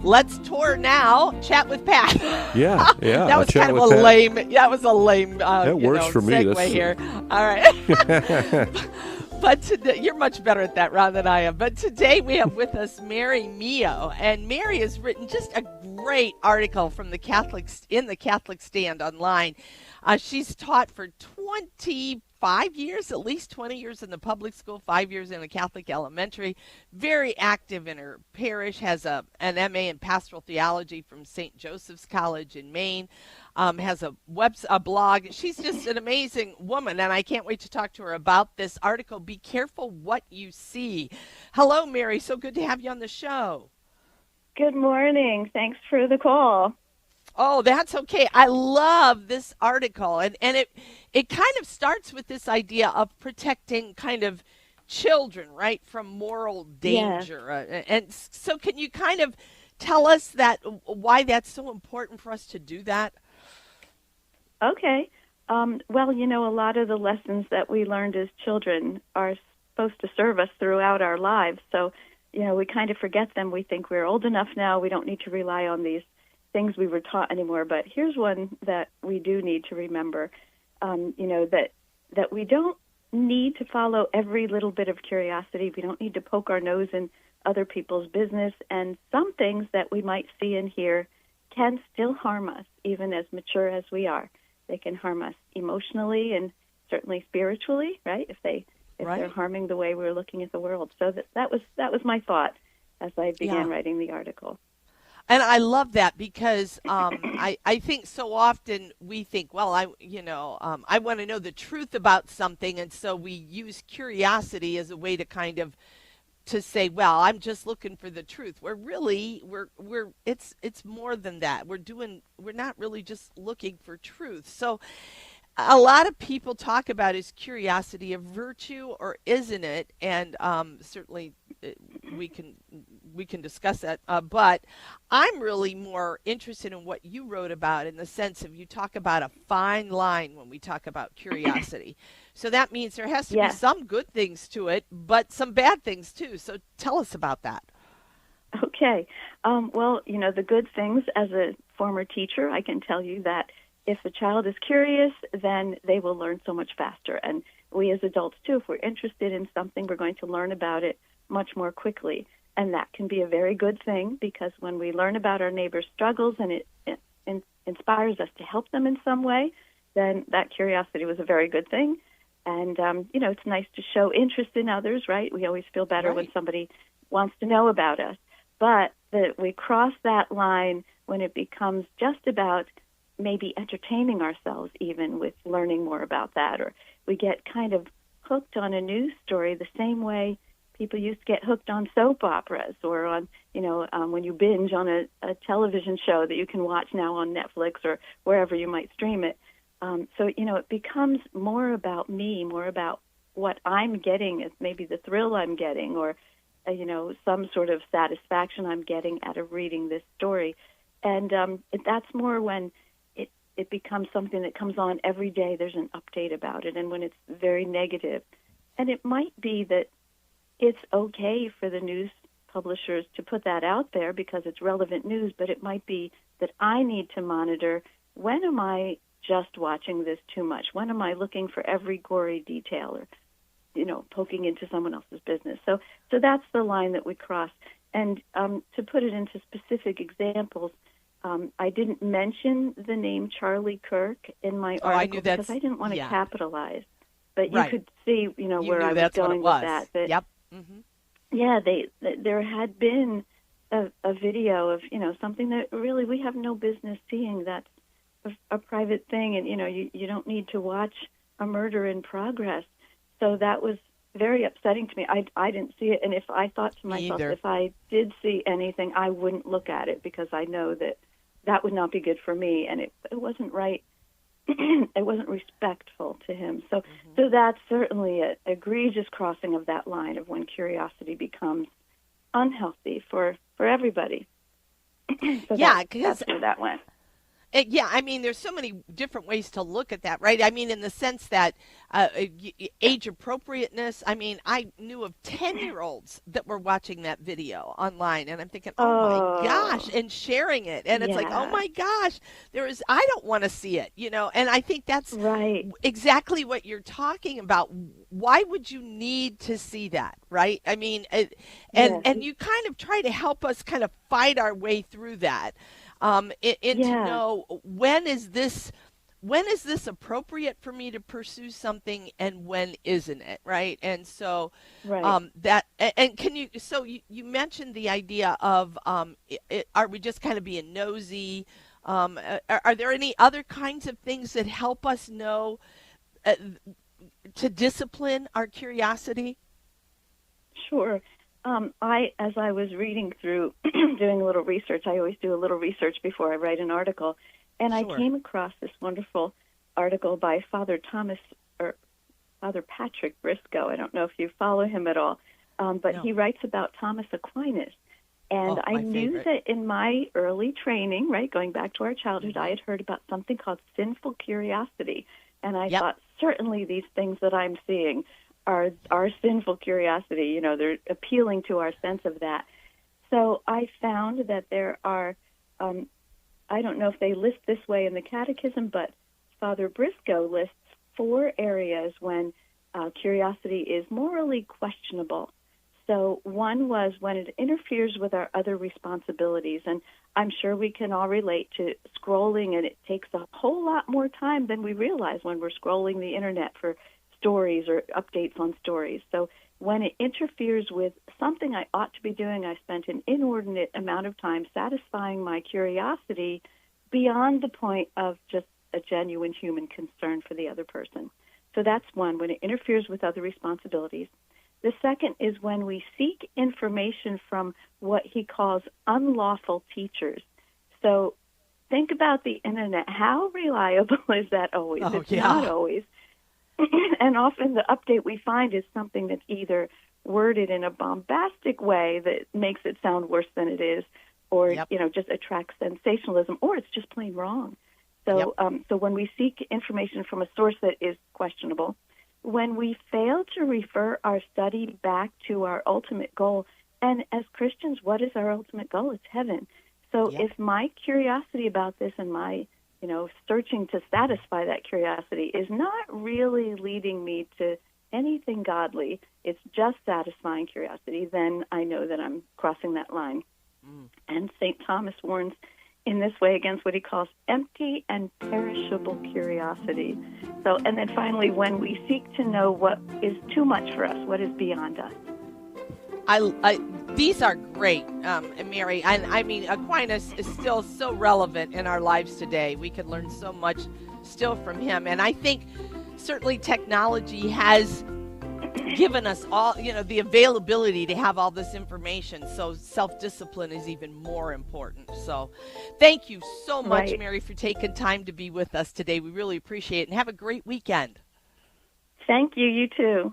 Let's tour now. Chat with Pat. Yeah. That was chat kind of with a Pat. lame. That was a lame. That works for me. Segue here. All right. But today, you're much better at that, Ron, than I am. But today we have with us Mary Meo, and Mary has written just a great article from the Catholic Stand online. She's taught for 25 years, at least 20 years in the public school, 5 years in a Catholic elementary. Very active in her parish. Has an MA in pastoral theology from St. Joseph's College in Maine. Has a blog. She's just an amazing woman, and I can't wait to talk to her about this article. Be careful what you see. Hello, Mary. So good to have you on the show. Good morning. Thanks for the call. Oh, that's okay. I love this article, and it kind of starts with this idea of protecting kind of children, right, from moral danger. Yes. And so can you kind of tell us why that's so important for us to do that? Okay. Well, a lot of the lessons that we learned as children are supposed to serve us throughout our lives. So, we kind of forget them. We think we're old enough now. We don't need to rely on these things we were taught anymore. But here's one that we do need to remember, that we don't need to follow every little bit of curiosity. We don't need to poke our nose in other people's business. And some things that we might see and hear can still harm us, even as mature as we are. They can harm us emotionally and certainly spiritually, right? If they're harming the way we're looking at the world. So that was my thought as I began writing the article. And I love that because I think so often we think, well, I want to know the truth about something, and so we use curiosity as a way to kind of to say, well, I'm just looking for the truth. We're it's more than that. We're not really just looking for truth. So a lot of people talk about, is curiosity a virtue or isn't it? And certainly we can discuss that. But I'm really more interested in what you wrote about, in the sense of, you talk about a fine line when we talk about curiosity. So that means there has to be some good things to it, but some bad things too. So tell us about that. Okay. Well, the good things, as a former teacher, I can tell you that if a child is curious, then they will learn so much faster. And we as adults, too, if we're interested in something, we're going to learn about it much more quickly. And that can be a very good thing, because when we learn about our neighbor's struggles and it inspires us to help them in some way, then that curiosity was a very good thing. And, it's nice to show interest in others, right? We always feel better when somebody wants to know about us. But that we cross that line when it becomes just about maybe entertaining ourselves even with learning more about that, or we get kind of hooked on a news story the same way people used to get hooked on soap operas, or on, when you binge on a television show that you can watch now on Netflix or wherever you might stream it. So, it becomes more about me, more about what I'm getting, as maybe the thrill I'm getting, or, some sort of satisfaction I'm getting out of reading this story. And that's more when it becomes something that comes on every day. There's an update about it, and when it's very negative. And it might be that it's okay for the news publishers to put that out there because it's relevant news, but it might be that I need to monitor, when am I just watching this too much? When am I looking for every gory detail, or, poking into someone else's business? So that's the line that we cross. And to put it into specific examples, I didn't mention the name Charlie Kirk in my article because I didn't want to capitalize. But you could see, where I was going with that. Yep. Mm-hmm. Yeah, there had been a video of, something that really we have no business seeing. That's a private thing, and, you don't need to watch a murder in progress. So that was very upsetting to me. I didn't see it, and if I thought to myself, if I did see anything, I wouldn't look at it, because I know that would not be good for me, and it wasn't right. It wasn't respectful to him. So that's certainly an egregious crossing of that line of when curiosity becomes unhealthy for everybody. So that's where that went. Yeah, I mean, there's so many different ways to look at that, right? I mean, in the sense that age appropriateness. I mean, I knew of 10-year-olds that were watching that video online, and I'm thinking, oh my gosh, Oh, and sharing it. And it's like, oh yeah, my gosh, I don't want to see it, And I think that's right. exactly what you're talking about. Why would you need to see that, right? I mean, Yes, and you kind of try to help us kind of fight our way through that, and to yeah, know when is this appropriate for me to pursue something and when isn't it, right? And so right. and can you so you mentioned the idea of are we just kind of being nosy? Are there any other kinds of things that help us know uh, to discipline our curiosity? Sure. As I was reading through, doing a little research, I always do a little research before I write an article, and I Sure. came across this wonderful article by Father Thomas or Father Patrick Briscoe. I don't know if you follow him at all, but No. he writes about Thomas Aquinas. And Oh, I my knew favorite. that in my early training, right, going back to our childhood, I Hmm. had heard about something called sinful curiosity. And I Yep. thought, certainly these things that I'm seeing are sinful curiosity. They're appealing to our sense of that. So I found that there are, um, I don't know if they list this way in the catechism, but Father Briscoe lists 4 areas when curiosity is morally questionable. So one was when it interferes with our other responsibilities. And I'm sure we can all relate to scrolling, and it takes a whole lot more time than we realize when we're scrolling the internet for stories or updates on stories. So when it interferes with something I ought to be doing, I spent an inordinate amount of time satisfying my curiosity beyond the point of just a genuine human concern for the other person. So that's one, when it interferes with other responsibilities. The second is when we seek information from what he calls unlawful teachers. So think about the internet. How reliable is that always? Oh, It's not yeah. always. And often the update we find is something that's either worded in a bombastic way that makes it sound worse than it is, or Yep. just attracts sensationalism, or it's just plain wrong. Yep. So when we seek information from a source that is questionable, when we fail to refer our study back to our ultimate goal, and as Christians, what is our ultimate goal? It's heaven. So Yep. if my curiosity about this and my searching to satisfy that curiosity is not really leading me to anything godly, it's just satisfying curiosity, then I know that I'm crossing that line. Mm. And St. Thomas warns in this way against what he calls empty and perishable curiosity. So, and then finally, when we seek to know what is too much for us, what is beyond us. These are great, Mary. And I mean, Aquinas is still so relevant in our lives today. We can learn so much still from him. And I think certainly technology has given us all, the availability to have all this information. So self-discipline is even more important. So thank you so much, Right. Mary, for taking time to be with us today. We really appreciate it, and have a great weekend. Thank you. You too.